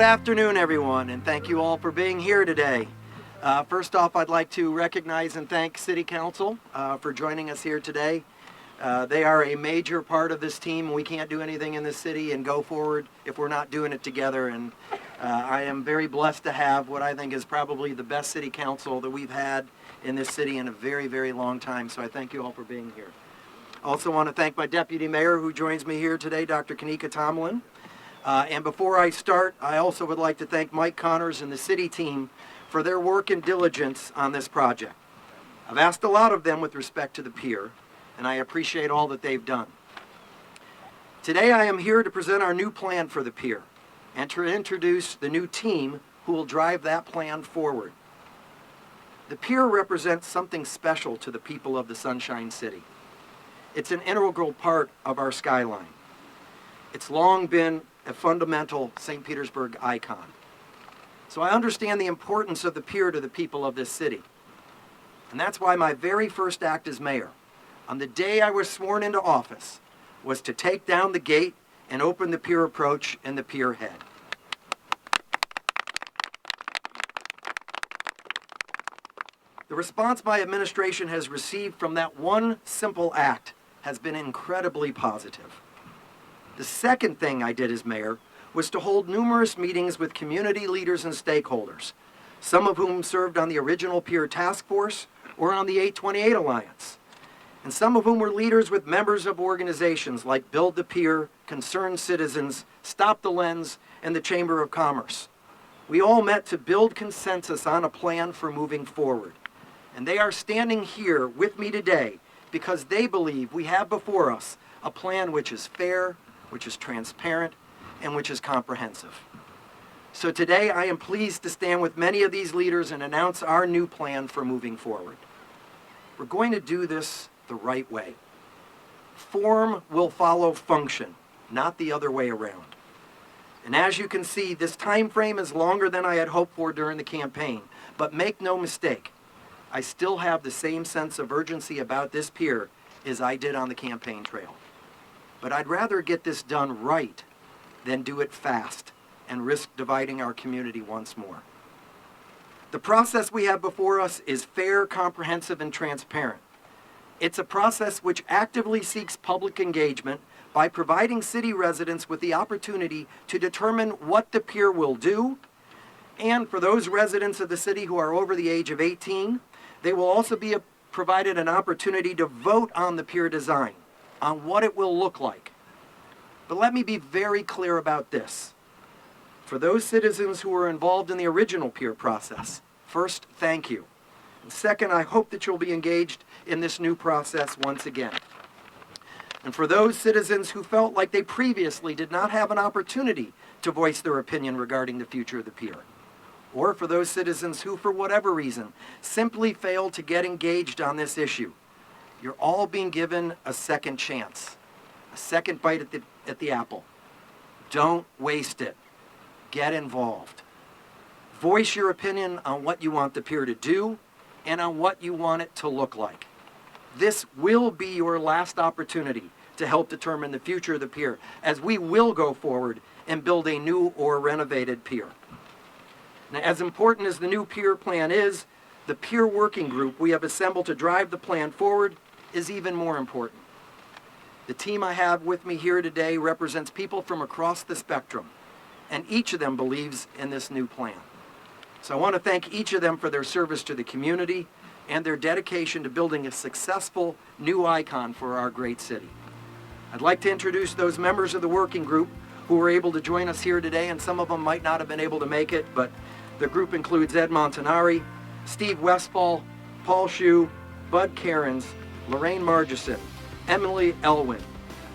Good afternoon, everyone, and thank you all for being here today. First off, I'd like to recognize and thank City Council for joining us here today. They are a major part of this team. We can't do anything in this city and go forward if we're not doing it together. And I am very blessed to have what I think is probably the best city council that we've had in this city in a very, very long time. So I thank you all for being here. I also want to thank my deputy mayor who joins me here today, Dr. Kanika Tomlin. And before I start, I also would like to thank Mike Connors and the city team for their work and diligence on this project. I've asked a lot of them with respect to the pier, and I appreciate all that they've done. Today I am here to present our new plan for the pier and to introduce the new team who will drive that plan forward. The pier represents something special to the people of the Sunshine City. It's an integral part of our skyline. It's long been a fundamental St. Petersburg icon. So I understand the importance of the pier to the people of this city. And that's why my very first act as mayor, on the day I was sworn into office, was to take down the gate and open the pier approach and the pier head. The response my administration has received from that one simple act has been incredibly positive. The second thing I did as mayor was to hold numerous meetings with community leaders and stakeholders, some of whom served on the original Pier Task Force or on the 828 Alliance, and some of whom were leaders with members of organizations like Build the Pier, Concerned Citizens, Stop the Lens, and the Chamber of Commerce. We all met to build consensus on a plan for moving forward, and they are standing here with me today because they believe we have before us a plan which is fair, which is transparent, and which is comprehensive. So today I am pleased to stand with many of these leaders and announce our new plan for moving forward. We're going to do this the right way. Form will follow function, not the other way around. And as you can see, this time frame is longer than I had hoped for during the campaign, but make no mistake, I still have the same sense of urgency about this pier as I did on the campaign trail. But I'd rather get this done right than do it fast and risk dividing our community once more. The process we have before us is fair, comprehensive, and transparent. It's a process which actively seeks public engagement by providing city residents with the opportunity to determine what the pier will do, and for those residents of the city who are over the age of 18, they will also be provided an opportunity to vote on the pier design, on what it will look like. But let me be very clear about this. For those citizens who were involved in the original pier process, first, thank you. And second, I hope that you'll be engaged in this new process once again. And for those citizens who felt like they previously did not have an opportunity to voice their opinion regarding the future of the pier, or for those citizens who, for whatever reason, simply failed to get engaged on this issue, you're all being given a second chance, a second bite at the apple. Don't waste it. Get involved. Voice your opinion on what you want the pier to do and on what you want it to look like. This will be your last opportunity to help determine the future of the pier, as we will go forward and build a new or renovated pier. Now, as important as the new pier plan is, the pier working group we have assembled to drive the plan forward is even more important. The team I have with me here today represents people from across the spectrum, and each of them believes in this new plan. So I want to thank each of them for their service to the community and their dedication to building a successful new icon for our great city. I'd like to introduce those members of the working group who were able to join us here today, and some of them might not have been able to make it, but the group includes Ed Montanari, Steve Westfall, Paul Shue, Bud Cairns, Lorraine Margison, Emily Elwin,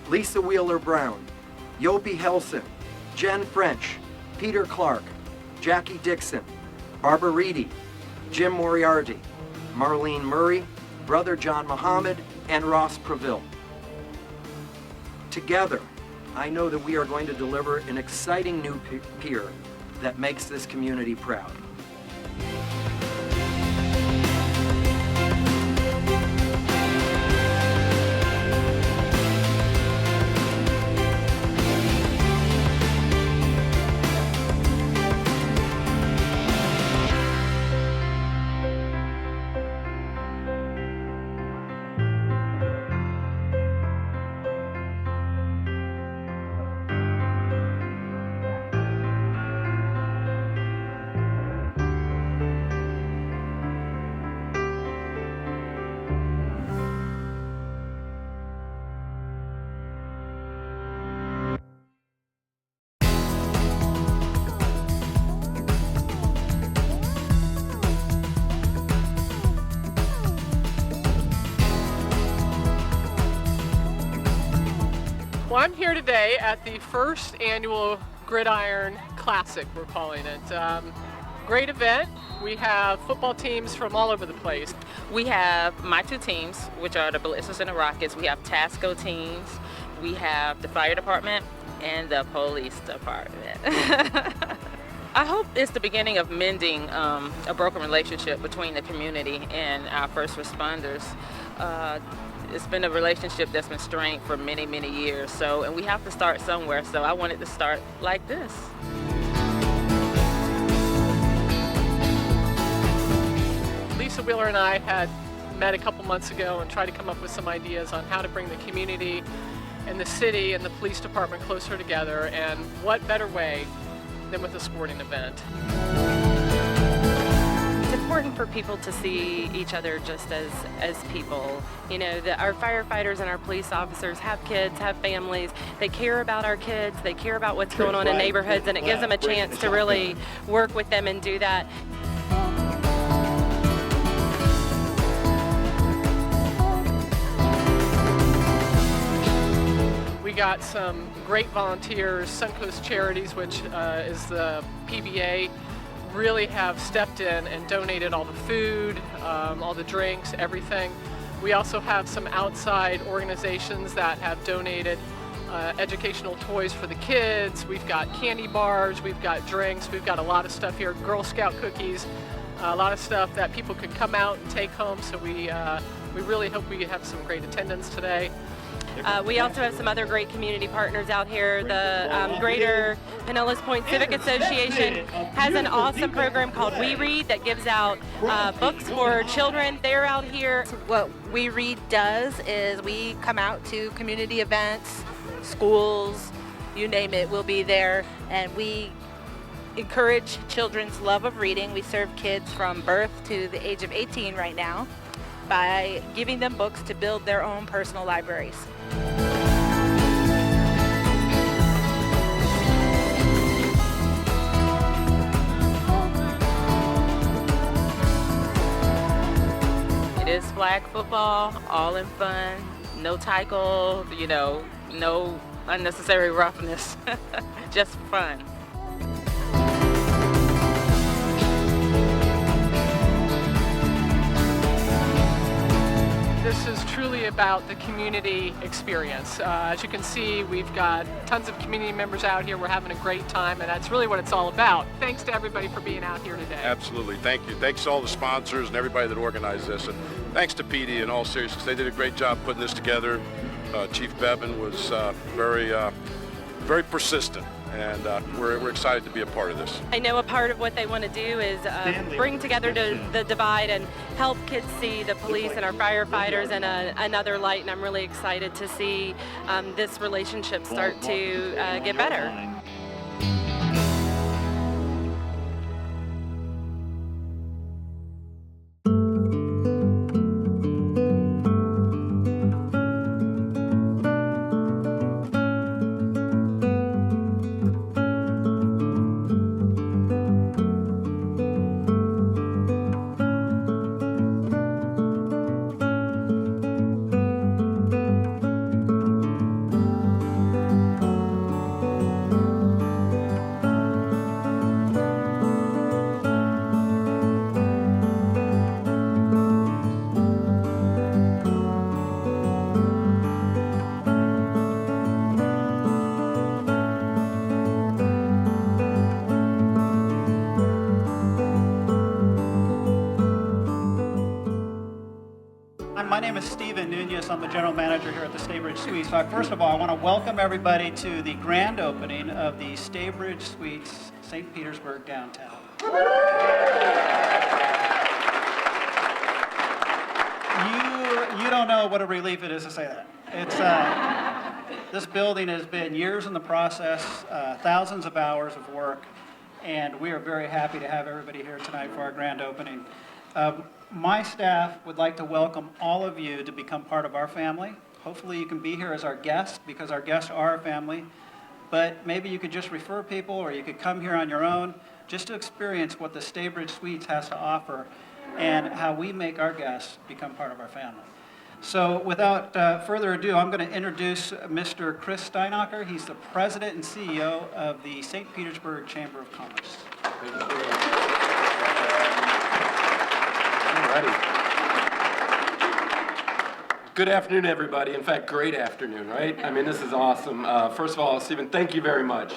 Lisa Wheeler-Brown, Yopi Helson, Jen French, Peter Clark, Jackie Dixon, Barbara Reedy, Jim Moriarty, Marlene Murray, Brother John Muhammad, and Ross Preville. Together, I know that we are going to deliver an exciting new pier that makes this community proud. Well, I'm here today at the first annual Gridiron Classic, we're calling it. Great event. We have football teams from all over the place. We have my two teams, which are the Blitzers and the Rockets. We have Tasco teams. We have the fire department and the police department. I hope it's the beginning of mending a broken relationship between the community and our first responders. It's been a relationship that's been strained for many, many years. And we have to start somewhere. So I wanted to start like this. Lisa Wheeler and I had met a couple months ago and tried to come up with some ideas on how to bring the community and the city and the police department closer together, and what better way than with a sporting event. It's important for people to see each other just as people. You know, our firefighters and our police officers have kids, have families. They care about our kids. They care about what's going on in neighborhoods, and it gives them a chance to really work with them and do that. We got some great volunteers. Suncoast Charities, which is the PBA, really have stepped in and donated all the food, all the drinks, everything. We also have some outside organizations that have donated educational toys for the kids. We've got candy bars, we've got drinks, we've got a lot of stuff here, Girl Scout cookies, a lot of stuff that people could come out and take home. So we really hope we have some great attendance today. We also have some other great community partners out here. The Greater Pinellas Point Civic Association has an awesome program called We Read that gives out books for children. They're out here. What We Read does is we come out to community events, schools, you name it, we'll be there, and we encourage children's love of reading. We serve kids from birth to the age of 18 right now by giving them books to build their own personal libraries. It is flag football, all in fun, no tackle, no unnecessary roughness, just fun. This is truly about the community experience. As you can see, we've got tons of community members out here. We're having a great time, and that's really what it's all about. Thanks to everybody for being out here today. Absolutely, thank you. Thanks to all the sponsors and everybody that organized this, and thanks to PD in all seriousness. They did a great job putting this together. Chief Bevan was very persistent, and we're excited to be a part of this. I know a part of what they want to do is bring together the divide and help kids see the police and our firefighters in another light, and I'm really excited to see this relationship start to get better. My name is Steven Nunez. I'm the general manager here at the Staybridge Suites. First of all, I want to welcome everybody to the grand opening of the Staybridge Suites, St. Petersburg downtown. You don't know what a relief it is to say that. It's this building has been years in the process, thousands of hours of work, and we are very happy to have everybody here tonight for our grand opening. My staff would like to welcome all of you to become part of our family. Hopefully you can be here as our guests, because our guests are our family. But maybe you could just refer people, or you could come here on your own just to experience what the Staybridge Suites has to offer and how we make our guests become part of our family. So without further ado, I'm going to introduce Mr. Chris Steinacher. He's the president and CEO of the St. Petersburg Chamber of Commerce. Good afternoon, everybody. In fact, great afternoon, right? I mean, this is awesome. First of all, Stephen, thank you very much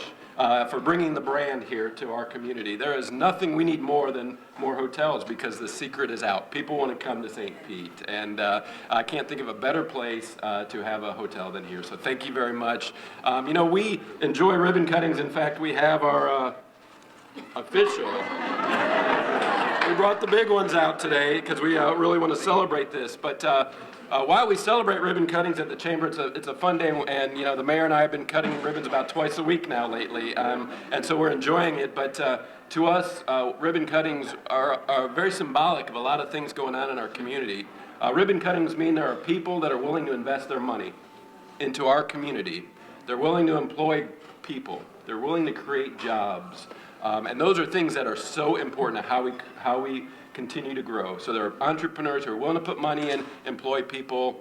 for bringing the brand here to our community. There is nothing we need more than more hotels because the secret is out. People want to come to St. Pete, and I can't think of a better place to have a hotel than here. So thank you very much. You know, we enjoy ribbon cuttings. In fact, we have our official. We brought the big ones out today because we really want to celebrate this. But while we celebrate ribbon cuttings at the Chamber, it's a fun day, and you know the mayor and I have been cutting ribbons about twice a week now lately, and so we're enjoying it. But to us, ribbon cuttings are very symbolic of a lot of things going on in our community. Ribbon cuttings mean there are people that are willing to invest their money into our community. They're willing to employ people. They're willing to create jobs. And those are things that are so important to how we continue to grow. So there are entrepreneurs who are willing to put money in, employ people,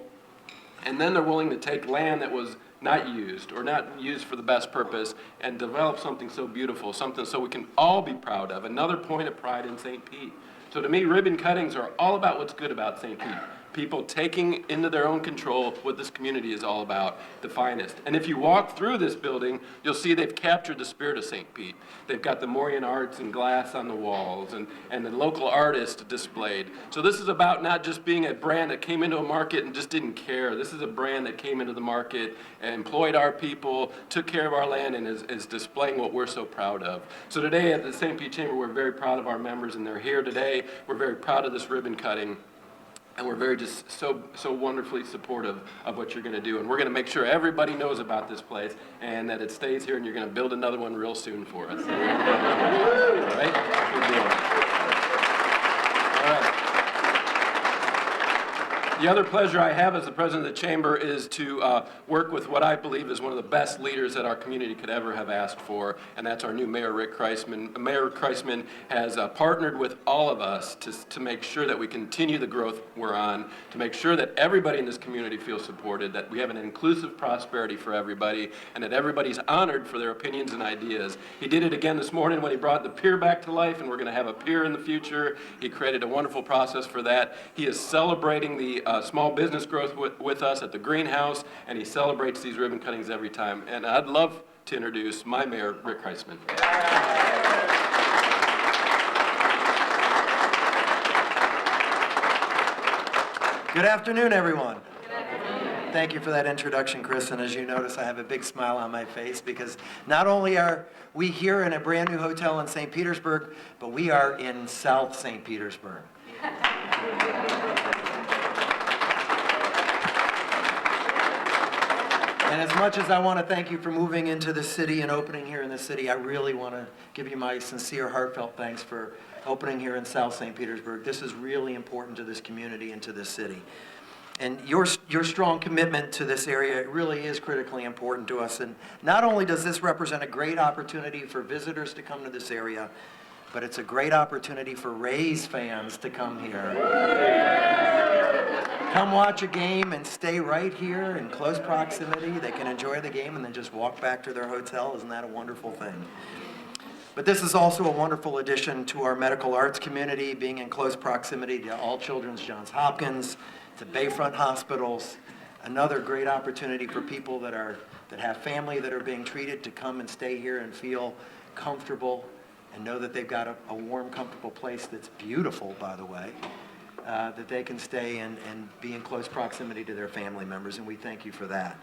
and then they're willing to take land that was not used or not used for the best purpose and develop something so beautiful, something so we can all be proud of. Another point of pride in St. Pete. So to me, ribbon cuttings are all about what's good about St. Pete. People taking into their own control what this community is all about, the finest. And if you walk through this building, you'll see they've captured the spirit of St. Pete. They've got the Mauryan arts and glass on the walls and the local artists displayed. So this is about not just being a brand that came into a market and just didn't care. This is a brand that came into the market and employed our people, took care of our land, and is displaying what we're so proud of. So today at the St. Pete Chamber, we're very proud of our members, and they're here today. We're very proud of this ribbon cutting. And we're very just so wonderfully supportive of what you're going to do. And we're going to make sure everybody knows about this place and that it stays here, and you're going to build another one real soon for us. All right? Good deal. All right. The other pleasure I have as the president of the chamber is to work with what I believe is one of the best leaders that our community could ever have asked for, and that's our new mayor, Rick Kriseman. Mayor Kriseman has partnered with all of us to make sure that we continue the growth we're on, to make sure that everybody in this community feels supported, that we have an inclusive prosperity for everybody, and that everybody's honored for their opinions and ideas. He did it again this morning when he brought the pier back to life, and we're going to have a pier in the future. He created a wonderful process for that. He is celebrating the small business growth with us at the greenhouse, and he celebrates these ribbon cuttings every time. And I'd love to introduce my mayor, Rick Kriseman. Good afternoon, everyone. Thank you for that introduction, Chris. And as you notice, I have a big smile on my face because not only are we here in a brand new hotel in St. Petersburg, but we are in South St. Petersburg. And as much as I want to thank you for moving into the city and opening here in the city, I really want to give you my sincere, heartfelt thanks for opening here in South St. Petersburg. This is really important to this community and to this city. And your strong commitment to this area really is critically important to us. And not only does this represent a great opportunity for visitors to come to this area, but it's a great opportunity for Rays fans to come here. Come watch a game and stay right here in close proximity. They can enjoy the game and then just walk back to their hotel. Isn't that a wonderful thing? But this is also a wonderful addition to our medical arts community, being in close proximity to All Children's Johns Hopkins, to Bayfront hospitals. Another great opportunity for people that have family that are being treated to come and stay here and feel comfortable and know that they've got a warm, comfortable place that's beautiful, by the way, that they can stay and be in close proximity to their family members, and we thank you for that.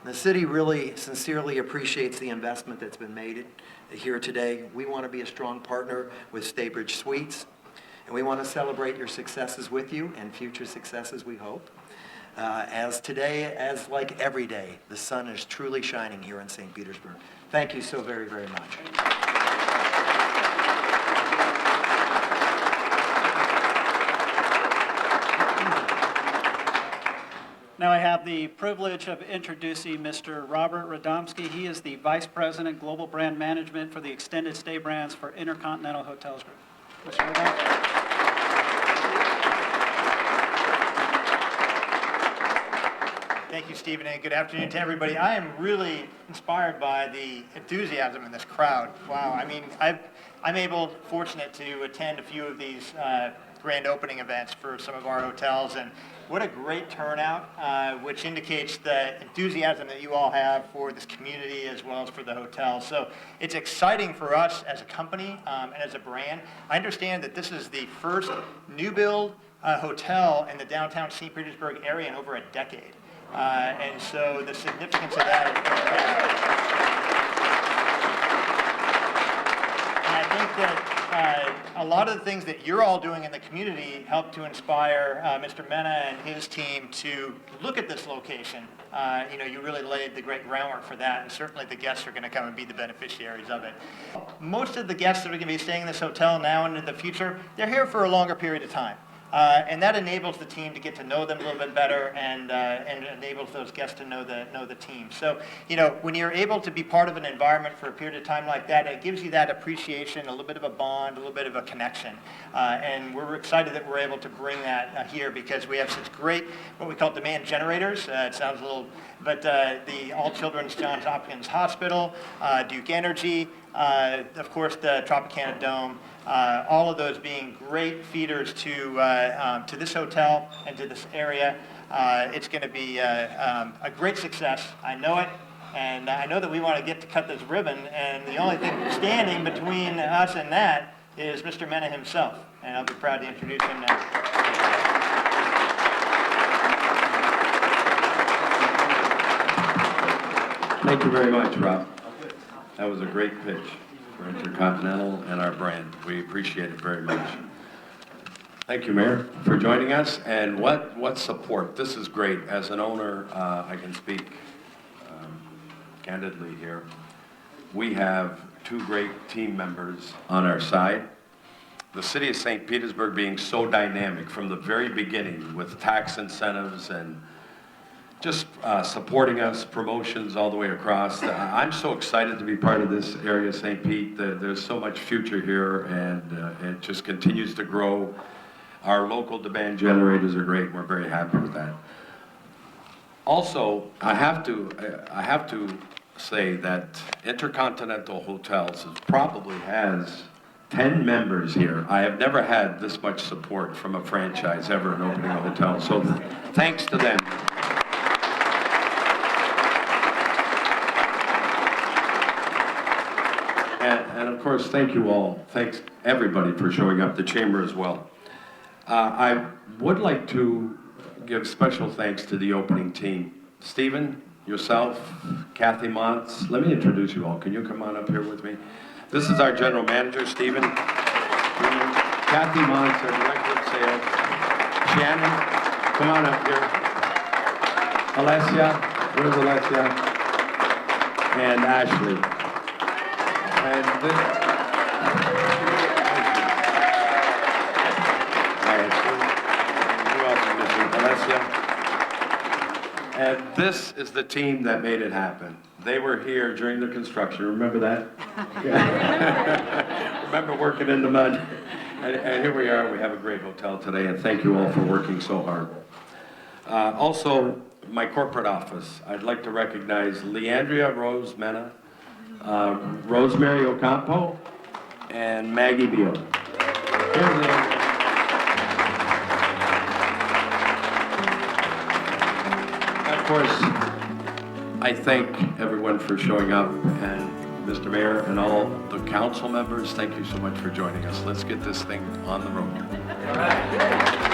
And the city really sincerely appreciates the investment that's been made here today. We want to be a strong partner with Staybridge Suites, and we want to celebrate your successes with you and future successes, we hope. As today, as like every day, the sun is truly shining here in St. Petersburg. Thank you so very, very much. Now I have the privilege of introducing Mr. Robert Radomski. He is the Vice President, Global Brand Management for the Extended Stay Brands for Intercontinental Hotels Group. Mr. Radomski. Thank you, Stephen, and good afternoon to everybody. I am really inspired by the enthusiasm in this crowd. Wow, I mean, I'm fortunate to attend a few of these grand opening events for some of our hotels, and what a great turnout, which indicates the enthusiasm that you all have for this community as well as for the hotel. So it's exciting for us as a company and as a brand. I understand that this is the first new build hotel in the downtown St. Petersburg area in over a decade. And so the significance of that is very great. And I think that a lot of the things that you're all doing in the community help to inspire Mr. Mena and his team to look at this location. You really laid the great groundwork for that, and certainly the guests are going to come and be the beneficiaries of it. Most of the guests that are going to be staying in this hotel now and in the future, they're here for a longer period of time. And that enables the team to get to know them a little bit better, and enables those guests to know the team. So, when you're able to be part of an environment for a period of time like that, it gives you that appreciation, a little bit of a bond, a little bit of a connection. And we're excited that we're able to bring that here because we have such great, what we call demand generators. It sounds a little, but the All Children's Johns Hopkins Hospital, Duke Energy, of course the Tropicana Dome, all of those being great feeders to this hotel and to this area. It's going to be a great success. I know it, and I know that we want to get to cut this ribbon, and the only thing standing between us and that is Mr. Mena himself, and I'll be proud to introduce him now. Thank you very much, Rob. That was a great pitch for Intercontinental and our brand. We appreciate it very much. Thank you, Mayor, for joining us. And what support. This is great. As an owner, I can speak candidly here. We have two great team members on our side. The city of St. Petersburg being so dynamic from the very beginning with tax incentives and just supporting us, promotions all the way across. I'm so excited to be part of this area, St. Pete. There's so much future here, and it just continues to grow. Our local demand generators are great. We're very happy with that. Also, I have to say that Intercontinental Hotels probably has 10 members here. I have never had this much support from a franchise ever in opening a hotel. So thanks to them. And of course, thank you all. Thanks everybody for showing up, the chamber as well. I would like to give special thanks to the opening team. Stephen, yourself, Kathy Montz. Let me introduce you all. Can you come on up here with me? This is our general manager, Stephen. Kathy Montz, our director of sales. Shannon, come on up here. Alessia, where's Alessia? And Ashley. And this is the team that made it happen. They were here during the construction. Remember that? Remember working in the mud? And here we are. We have a great hotel today, and thank you all for working so hard. Also, my corporate office. I'd like to recognize Leandria Rose Mena, Rosemary Ocampo, and Maggie Beal. Here's Leandria. Of course, I thank everyone for showing up, and Mr. Mayor and all the council members, thank you so much for joining us. Let's get this thing on the road. All right.